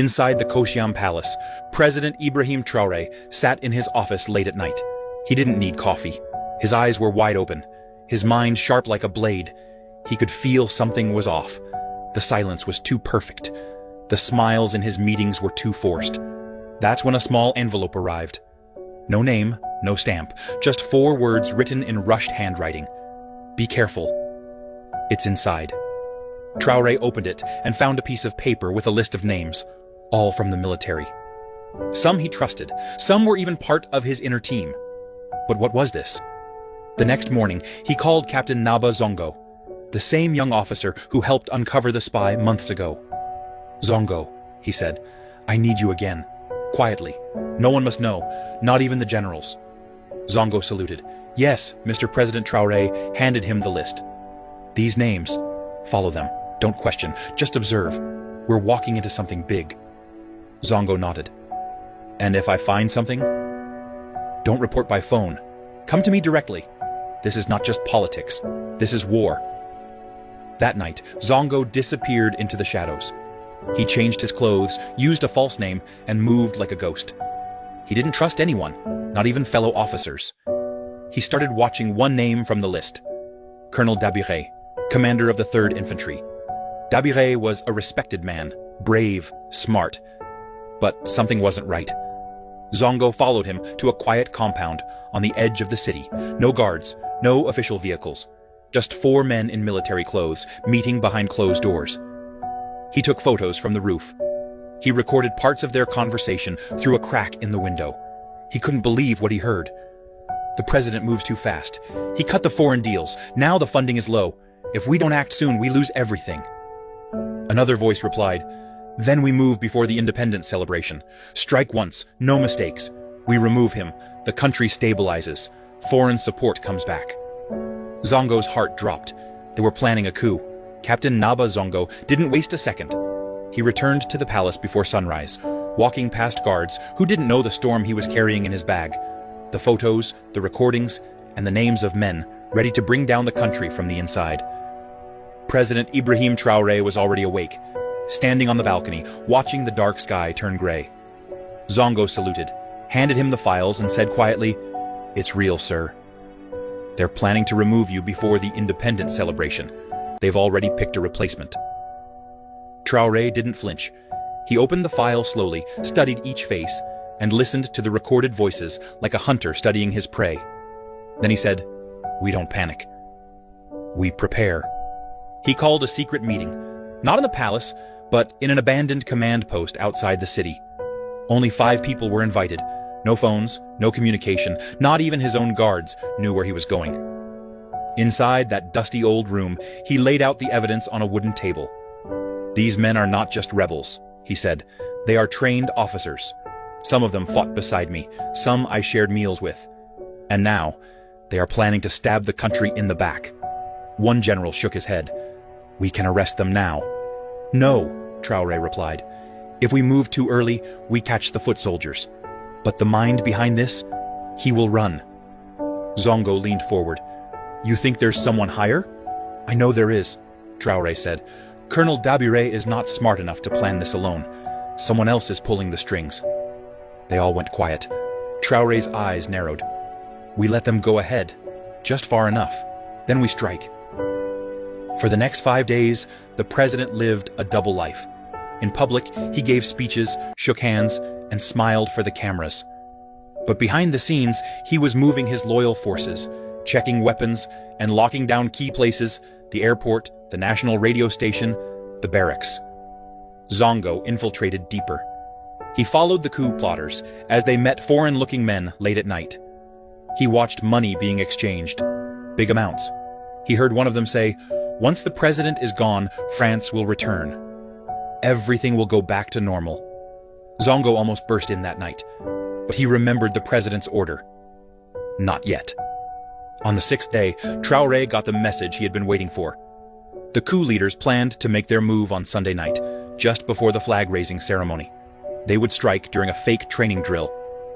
Inside the Koshiam Palace, President Ibrahim Traoré sat in his office late at night. He didn't need coffee. His eyes were wide open, his mind sharp like a blade. He could feel something was off. The silence was too perfect. The smiles in his meetings were too forced. That's when a small envelope arrived. No name, no stamp, just 4 words written in rushed handwriting. Be careful. It's inside. Traoré opened it and found a piece of paper with a list of names, all from the military. Some he trusted, some were even part of his inner team. But what was this? The next morning, he called Captain Naba Zongo, the same young officer who helped uncover the spy months ago. Zongo, he said, I need you again. Quietly. No one must know, not even the generals. Zongo saluted. Yes, Mr. President Traoré handed him the list. These names. Follow them. Don't question. Just observe. We're walking into something big. Zongo nodded. And if I find something? Don't report by phone. Come to me directly. This is not just politics. This is war. That night, Zongo disappeared into the shadows. He changed his clothes, used a false name, and moved like a ghost. He didn't trust anyone, not even fellow officers. He started watching one name from the list. Colonel Dabiré, commander of the 3rd Infantry. Dabiré was a respected man, brave, smart. But something wasn't right. Zongo followed him to a quiet compound on the edge of the city. No guards, no official vehicles. Just 4 men in military clothes, meeting behind closed doors. He took photos from the roof. He recorded parts of their conversation through a crack in the window. He couldn't believe what he heard. The president moves too fast. He cut the foreign deals. Now the funding is low. If we don't act soon, we lose everything. Another voice replied, Then we move before the independence celebration. Strike once, no mistakes. We remove him. The country stabilizes. Foreign support comes back. Zongo's heart dropped. They were planning a coup. Captain Naba Zongo didn't waste a second. He returned to the palace before sunrise, walking past guards who didn't know the storm he was carrying in his bag. The photos, the recordings, and the names of men ready to bring down the country from the inside. President Ibrahim Traoré was already awake, standing on the balcony, watching the dark sky turn gray. Zongo saluted, handed him the files, and said quietly, It's real, sir. They're planning to remove you before the independence celebration. They've already picked a replacement. Traoré didn't flinch. He opened the file slowly, studied each face, and listened to the recorded voices like a hunter studying his prey. Then he said, We don't panic. We prepare. He called a secret meeting, not in the palace, but in an abandoned command post outside the city. Only 5 people were invited. No phones, no communication, not even his own guards knew where he was going. Inside that dusty old room, he laid out the evidence on a wooden table. These men are not just rebels, he said. They are trained officers. Some of them fought beside me, some I shared meals with. And now, they are planning to stab the country in the back. One general shook his head. We can arrest them now. No, Traoré replied. If we move too early, we catch the foot soldiers. But the mind behind this? He will run. Zongo leaned forward. You think there's someone higher? I know there is, Traoré said. Colonel Dabiré is not smart enough to plan this alone. Someone else is pulling the strings. They all went quiet. Traoré's eyes narrowed. We let them go ahead, just far enough. Then we strike. For the next 5 days, the president lived a double life. In public, he gave speeches, shook hands, and smiled for the cameras. But behind the scenes, he was moving his loyal forces, checking weapons and locking down key places, the airport, the national radio station, the barracks. Zongo infiltrated deeper. He followed the coup plotters as they met foreign-looking men late at night. He watched money being exchanged, big amounts. He heard one of them say, Once the president is gone, France will return. Everything will go back to normal. Zongo almost burst in that night, but he remembered the president's order. Not yet. On the 6th day, Traoré got the message he had been waiting for. The coup leaders planned to make their move on Sunday night, just before the flag-raising ceremony. They would strike during a fake training drill.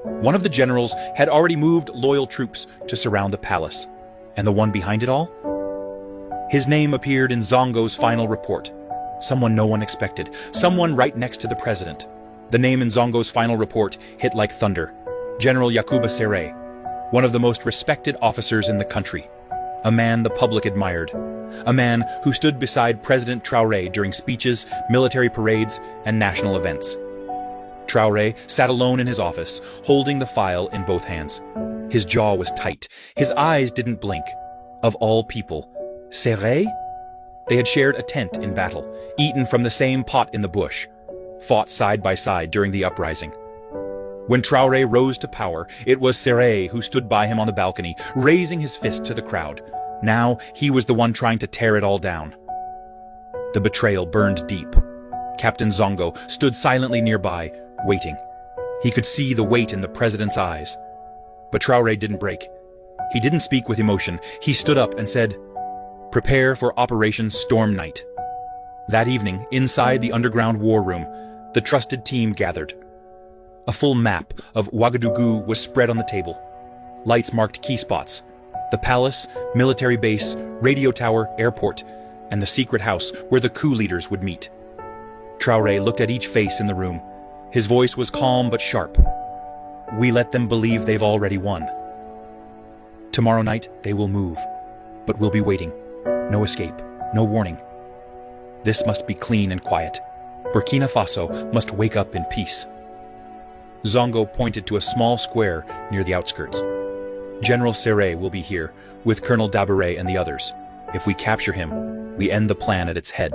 One of the generals had already moved loyal troops to surround the palace. And the one behind it all? His name appeared in Zongo's final report. Someone no one expected. Someone right next to the president. The name in Zongo's final report hit like thunder. General Yakuba Sere, one of the most respected officers in the country. A man the public admired. A man who stood beside President Traoré during speeches, military parades, and national events. Traoré sat alone in his office, holding the file in both hands. His jaw was tight. His eyes didn't blink. Of all people, Sere? They had shared a tent in battle, eaten from the same pot in the bush, fought side by side during the uprising. When Traoré rose to power, it was Sere who stood by him on the balcony, raising his fist to the crowd. Now he was the one trying to tear it all down. The betrayal burned deep. Captain Zongo stood silently nearby, waiting. He could see the weight in the president's eyes. But Traoré didn't break. He didn't speak with emotion. He stood up and said, "Prepare for Operation Storm Night." That evening, inside the underground war room, the trusted team gathered. A full map of Ouagadougou was spread on the table. Lights marked key spots: the palace, military base, radio tower, airport, and the secret house where the coup leaders would meet. Traoré looked at each face in the room. His voice was calm but sharp. "We let them believe they've already won. Tomorrow night they will move, but we'll be waiting. No escape, no warning. This must be clean and quiet. Burkina Faso must wake up in peace." Zongo pointed to a small square near the outskirts. "General Sere will be here, with Colonel Dabere and the others. If we capture him, we end the plan at its head."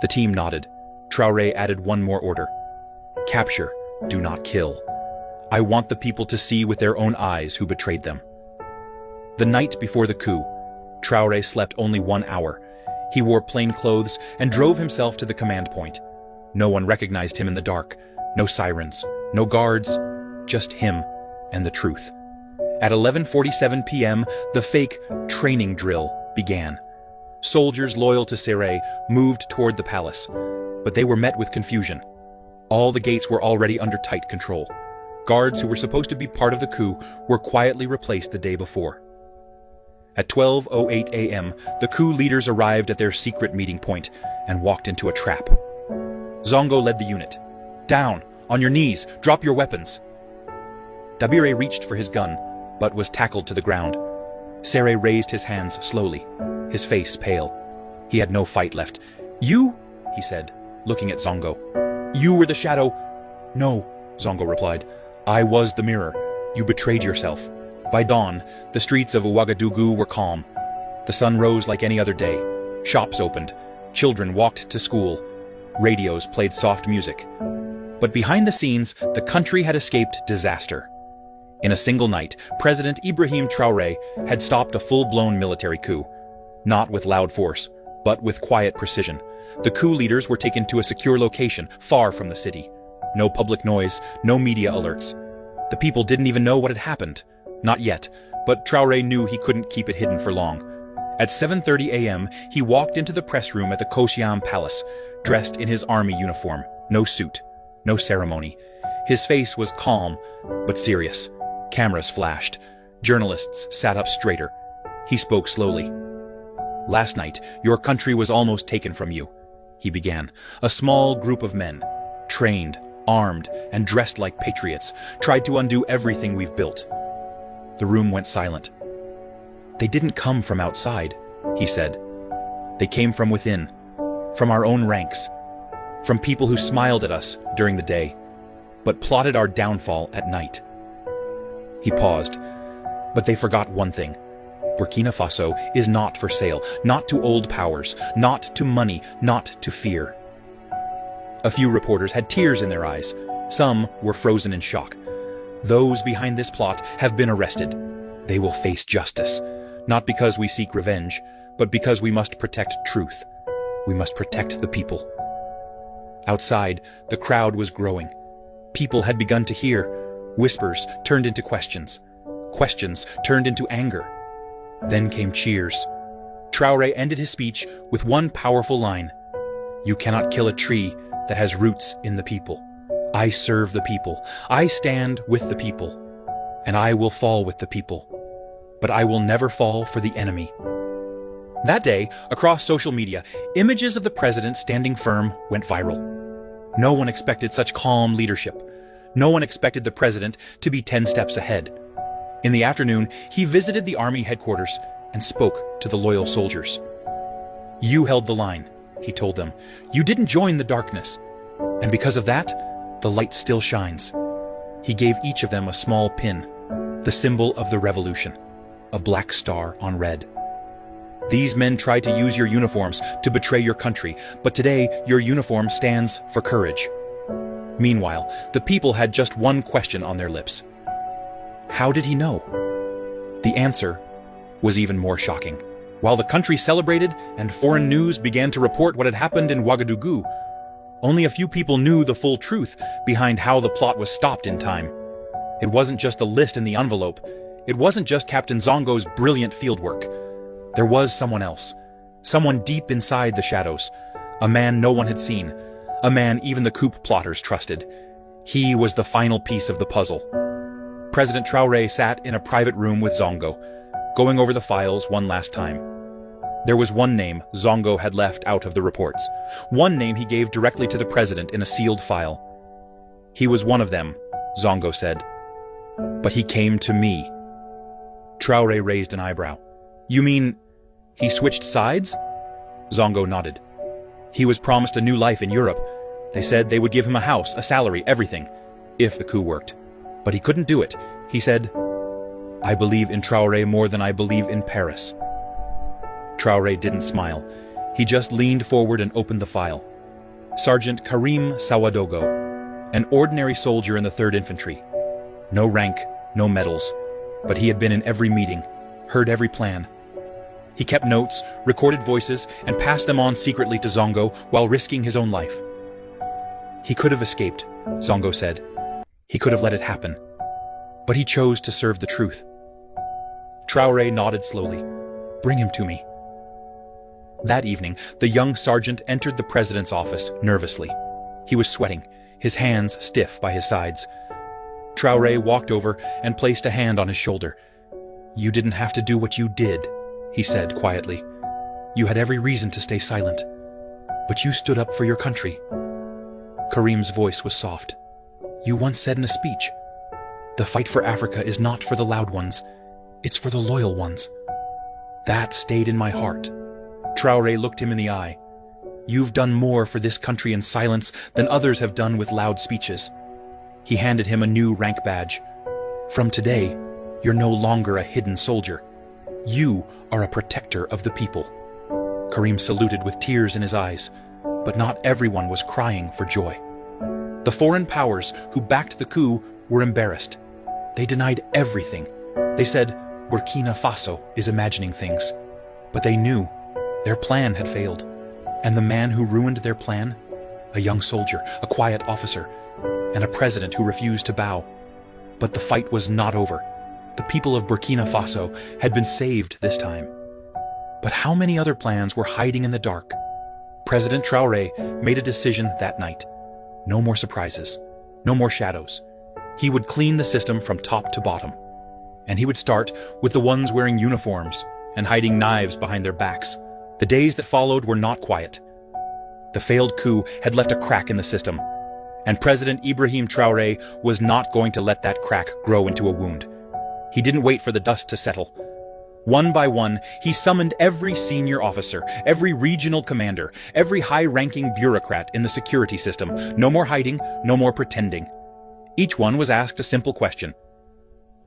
The team nodded. Traoré added one more order. "Capture, do not kill. I want the people to see with their own eyes who betrayed them." The night before the coup, Traoré slept only 1 hour. He wore plain clothes and drove himself to the command point. No one recognized him in the dark. No sirens, no guards, just him and the truth. At 11:47 p.m., the fake training drill began. Soldiers loyal to Sere moved toward the palace, but they were met with confusion. All the gates were already under tight control. Guards who were supposed to be part of the coup were quietly replaced the day before. At 12:08 a.m., the coup leaders arrived at their secret meeting point and walked into a trap. Zongo led the unit. "Down, on your knees, drop your weapons." Dabire reached for his gun, but was tackled to the ground. Sere raised his hands slowly, his face pale. He had no fight left. "You?" he said, looking at Zongo. "You were the shadow." "No," Zongo replied. "I was the mirror. You betrayed yourself." By dawn, the streets of Ouagadougou were calm. The sun rose like any other day. Shops opened. Children walked to school. Radios played soft music. But behind the scenes, the country had escaped disaster. In a single night, President Ibrahim Traoré had stopped a full-blown military coup. Not with loud force, but with quiet precision. The coup leaders were taken to a secure location, far from the city. No public noise, no media alerts. The people didn't even know what had happened. Not yet, but Traoré knew he couldn't keep it hidden for long. At 7:30 a.m., he walked into the press room at the Koshiam Palace, dressed in his army uniform. No suit, no ceremony. His face was calm, but serious. Cameras flashed. Journalists sat up straighter. He spoke slowly. "Last night, your country was almost taken from you," he began. "A small group of men, trained, armed, and dressed like patriots, tried to undo everything we've built." The room went silent. "They didn't come from outside," he said. "They came from within, from our own ranks, from people who smiled at us during the day, but plotted our downfall at night." He paused, but they forgot one thing. Burkina Faso is not for sale, not to old powers, not to money, not to fear. A few reporters had tears in their eyes. Some were frozen in shock. "Those behind this plot have been arrested. They will face justice, not because we seek revenge, but because we must protect truth. We must protect the people." Outside, the crowd was growing. People had begun to hear. Whispers turned into questions. Questions turned into anger. Then came cheers. Traoré ended his speech with one powerful line. "You cannot kill a tree that has roots in the people. I serve the people. I stand with the people. And I will fall with the people. But I will never fall for the enemy." That day, across social media, images of the president standing firm went viral. No one expected such calm leadership. No one expected the president to be 10 steps ahead. In the afternoon, he visited the army headquarters and spoke to the loyal soldiers. "You held the line," he told them. "You didn't join the darkness. And because of that, the light still shines." He gave each of them a small pin, the symbol of the revolution, a black star on red. "These men tried to use your uniforms to betray your country, but today your uniform stands for courage." Meanwhile, the people had just one question on their lips. How did he know? The answer was even more shocking. While the country celebrated and foreign news began to report what had happened in Ouagadougou, only a few people knew the full truth behind how the plot was stopped in time. It wasn't just the list in the envelope. It wasn't just Captain Zongo's brilliant fieldwork. There was someone else. Someone deep inside the shadows. A man no one had seen. A man even the coup plotters trusted. He was the final piece of the puzzle. President Traoré sat in a private room with Zongo, going over the files one last time. There was one name Zongo had left out of the reports. One name he gave directly to the president in a sealed file. "He was one of them," Zongo said. "But he came to me." Traoré raised an eyebrow. "You mean he switched sides?" Zongo nodded. "He was promised a new life in Europe. They said they would give him a house, a salary, everything, if the coup worked. But he couldn't do it. He said, 'I believe in Traoré more than I believe in Paris.'" Traoré didn't smile. He just leaned forward and opened the file. Sergeant Karim Sawadogo, an ordinary soldier in the 3rd Infantry. No rank, no medals, but he had been in every meeting, heard every plan. He kept notes, recorded voices, and passed them on secretly to Zongo while risking his own life. "He could have escaped," Zongo said. "He could have let it happen. But he chose to serve the truth." Traoré nodded slowly. "Bring him to me." That evening, the young sergeant entered the president's office nervously. He was sweating, his hands stiff by his sides. Traoré walked over and placed a hand on his shoulder. "You didn't have to do what you did," he said quietly. "You had every reason to stay silent. But you stood up for your country." Karim's voice was soft. "You once said in a speech, 'The fight for Africa is not for the loud ones, it's for the loyal ones.' That stayed in my heart." Traoré looked him in the eye. "You've done more for this country in silence than others have done with loud speeches." He handed him a new rank badge. "From today, you're no longer a hidden soldier. You are a protector of the people." Karim saluted with tears in his eyes, but not everyone was crying for joy. The foreign powers who backed the coup were embarrassed. They denied everything. They said, "Burkina Faso is imagining things." But they knew their plan had failed. And the man who ruined their plan? A young soldier, a quiet officer, and a president who refused to bow. But the fight was not over. The people of Burkina Faso had been saved this time. But how many other plans were hiding in the dark? President Traoré made a decision that night. No more surprises. No more shadows. He would clean the system from top to bottom. And he would start with the ones wearing uniforms and hiding knives behind their backs. The days that followed were not quiet. The failed coup had left a crack in the system, and President Ibrahim Traoré was not going to let that crack grow into a wound. He didn't wait for the dust to settle. One by one, he summoned every senior officer, every regional commander, every high-ranking bureaucrat in the security system. No more hiding, no more pretending. Each one was asked a simple question.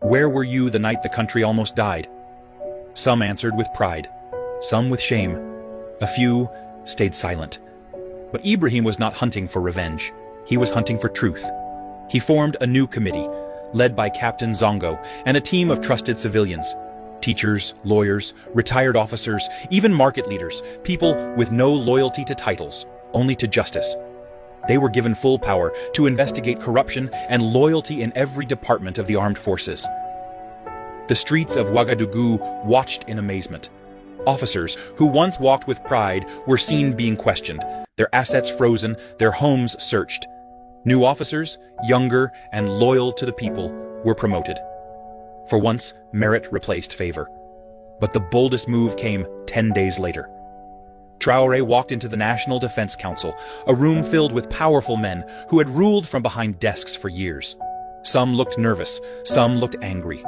Where were you the night the country almost died? Some answered with pride, some with shame. A few stayed silent. But Ibrahim was not hunting for revenge. He was hunting for truth. He formed a new committee, led by Captain Zongo, and a team of trusted civilians. Teachers, lawyers, retired officers, even market leaders, people with no loyalty to titles, only to justice. They were given full power to investigate corruption and loyalty in every department of the armed forces. The streets of Ouagadougou watched in amazement. Officers who once walked with pride were seen being questioned, their assets frozen, their homes searched. New officers, younger and loyal to the people, were promoted. For once, merit replaced favor. But the boldest move came 10 days later. Traoré walked into the National Defense Council, a room filled with powerful men who had ruled from behind desks for years. Some looked nervous, some looked angry.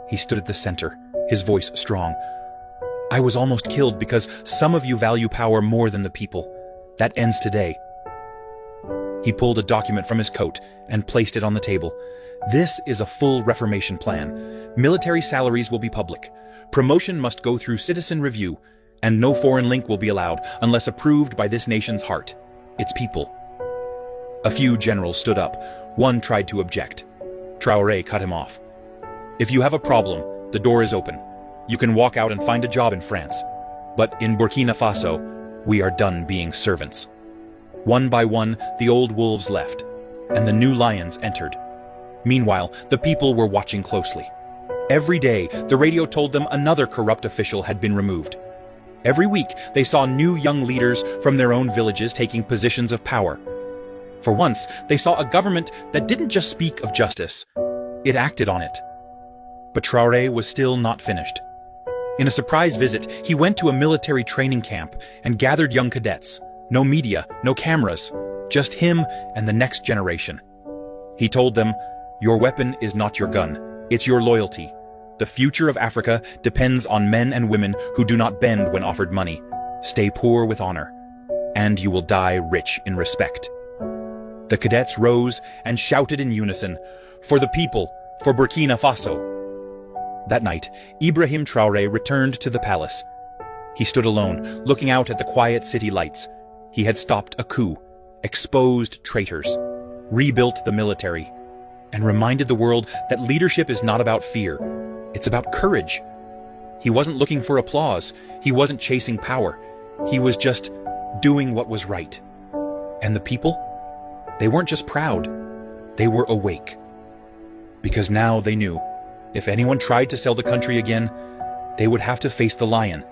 He stood at the center, his voice strong. "I was almost killed because some of you value power more than the people. That ends today." He pulled a document from his coat and placed it on the table. "This is a full reformation plan. Military salaries will be public. Promotion must go through citizen review, and no foreign link will be allowed unless approved by this nation's heart, its people." A few generals stood up. One tried to object. Traoré cut him off. "If you have a problem, the door is open. You can walk out and find a job in France. But in Burkina Faso, we are done being servants." One by one, the old wolves left, and the new lions entered. Meanwhile, the people were watching closely. Every day, the radio told them another corrupt official had been removed. Every week, they saw new young leaders from their own villages taking positions of power. For once, they saw a government that didn't just speak of justice, it acted on it. But Traoré was still not finished. In a surprise visit, he went to a military training camp and gathered young cadets. No media, no cameras, just him and the next generation. He told them, "Your weapon is not your gun, it's your loyalty. The future of Africa depends on men and women who do not bend when offered money. Stay poor with honor, and you will die rich in respect." The cadets rose and shouted in unison, "For the people, for Burkina Faso." That night, Ibrahim Traoré returned to the palace. He stood alone, looking out at the quiet city lights. He had stopped a coup, exposed traitors, rebuilt the military, and reminded the world that leadership is not about fear, it's about courage. He wasn't looking for applause, he wasn't chasing power, he was just doing what was right. And the people? They weren't just proud, they were awake. Because now they knew, if anyone tried to sell the country again, they would have to face the lion,